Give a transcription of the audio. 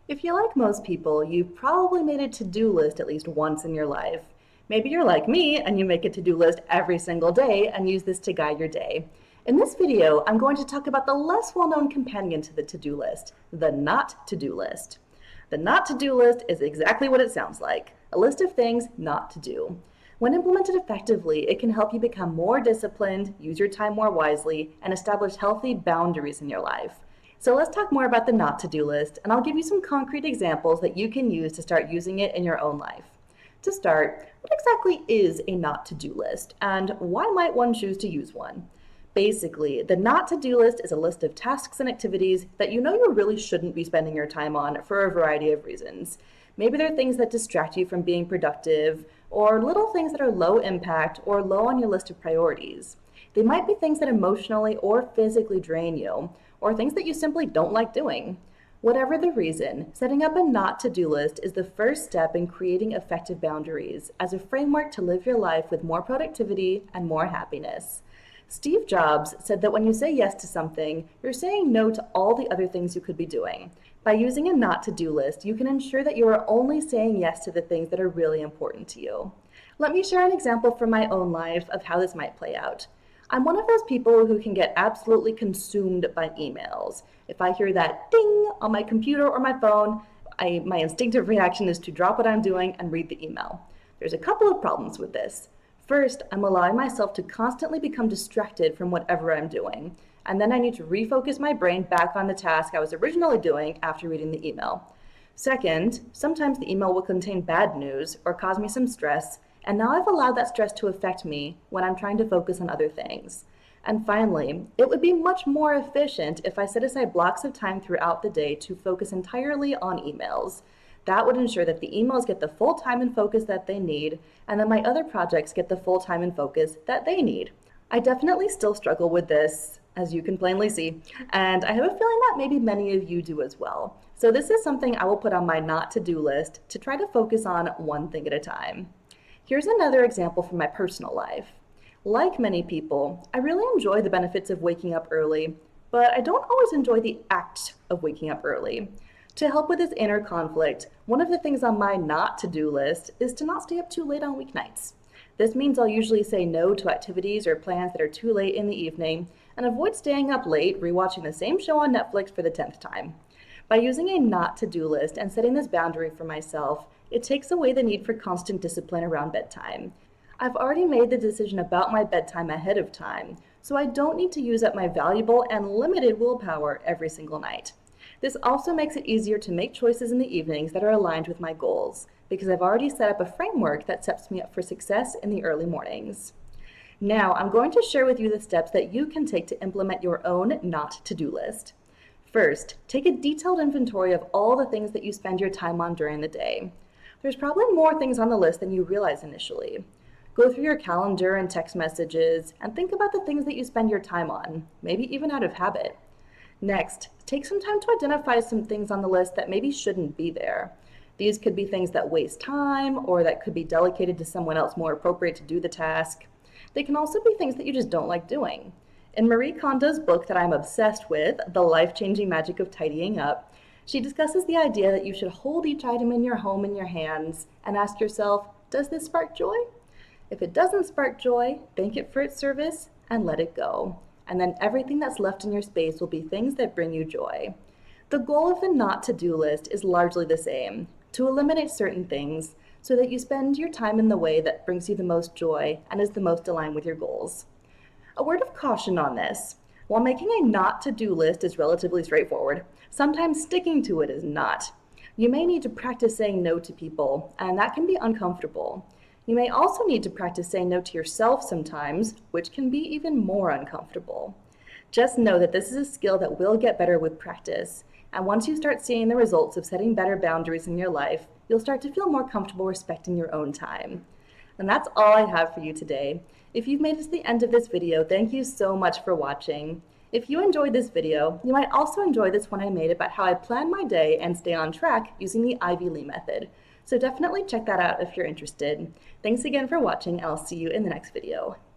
If you're like most people, you've probably made a to-do list at least once in your life. Maybe you're like me and you make a to-do list every single day and use this to guide your day. In this video, I'm going to talk about the less well-known companion to the to-do list, the not to-do list. The not to-do list is exactly what it sounds like, a list of things not to do. When implemented effectively, it can help you become more disciplined, use your time more wisely, and establish healthy boundaries in your life. So let's talk more about the not to-do list, and I'll give you some concrete examples that you can use to start using it in your own life. To start, what exactly is a not to-do list, and why might one choose to use one? Basically, the not to-do list is a list of tasks and activities that you know you really shouldn't be spending your time on for a variety of reasons. Maybe they're things that distract you from being productive, or little things that are low impact or low on your list of priorities. They might be things that emotionally or physically drain you, or things that you simply don't like doing. Whatever the reason, setting up a not to-do list is the first step in creating effective boundaries as a framework to live your life with more productivity and more happiness. Steve Jobs said that when you say yes to something, you're saying no to all the other things you could be doing. By using a not to-do list, you can ensure that you are only saying yes to the things that are really important to you. Let me share an example from my own life of how this might play out. I'm one of those people who can get absolutely consumed by emails. If I hear that ding on my computer or my phone, my instinctive reaction is to drop what I'm doing and read the email. There's a couple of problems with this. First, I'm allowing myself to constantly become distracted from whatever I'm doing, and then I need to refocus my brain back on the task I was originally doing after reading the email. Second, sometimes the email will contain bad news or cause me some stress, and now I've allowed that stress to affect me when I'm trying to focus on other things. And finally, it would be much more efficient if I set aside blocks of time throughout the day to focus entirely on emails. That would ensure that the emails get the full time and focus that they need, and that my other projects get the full time and focus that they need. I definitely still struggle with this, as you can plainly see, and I have a feeling that maybe many of you do as well. So this is something I will put on my not to-do list to try to focus on one thing at a time. Here's another example from my personal life. Like many people, I really enjoy the benefits of waking up early, but I don't always enjoy the act of waking up early. To help with this inner conflict, one of the things on my not to-do list is to not stay up too late on weeknights. This means I'll usually say no to activities or plans that are too late in the evening and avoid staying up late rewatching the same show on Netflix for the 10th time. By using a not to-do list and setting this boundary for myself, it takes away the need for constant discipline around bedtime. I've already made the decision about my bedtime ahead of time, so I don't need to use up my valuable and limited willpower every single night. This also makes it easier to make choices in the evenings that are aligned with my goals, because I've already set up a framework that sets me up for success in the early mornings. Now, I'm going to share with you the steps that you can take to implement your own not to-do list. First, take a detailed inventory of all the things that you spend your time on during the day. There's probably more things on the list than you realize initially. Go through your calendar and text messages and think about the things that you spend your time on, maybe even out of habit. Next, take some time to identify some things on the list that maybe shouldn't be there. These could be things that waste time or that could be delegated to someone else more appropriate to do the task. They can also be things that you just don't like doing. In Marie Kondo's book that I'm obsessed with, The Life-Changing Magic of Tidying Up, she discusses the idea that you should hold each item in your home in your hands and ask yourself, does this spark joy? If it doesn't spark joy, thank it for its service and let it go. And then everything that's left in your space will be things that bring you joy. The goal of the not to-do list is largely the same, to eliminate certain things so that you spend your time in the way that brings you the most joy and is the most aligned with your goals. A word of caution on this. While making a not to-do list is relatively straightforward, sometimes sticking to it is not. You may need to practice saying no to people, and that can be uncomfortable. You may also need to practice saying no to yourself sometimes, which can be even more uncomfortable. Just know that this is a skill that will get better with practice, and once you start seeing the results of setting better boundaries in your life, you'll start to feel more comfortable respecting your own time. And that's all I have for you today. If you've made it to the end of this video, thank you so much for watching. If you enjoyed this video, you might also enjoy this one I made about how I plan my day and stay on track using the Ivy Lee method. So definitely check that out if you're interested. Thanks again for watching, and I'll see you in the next video.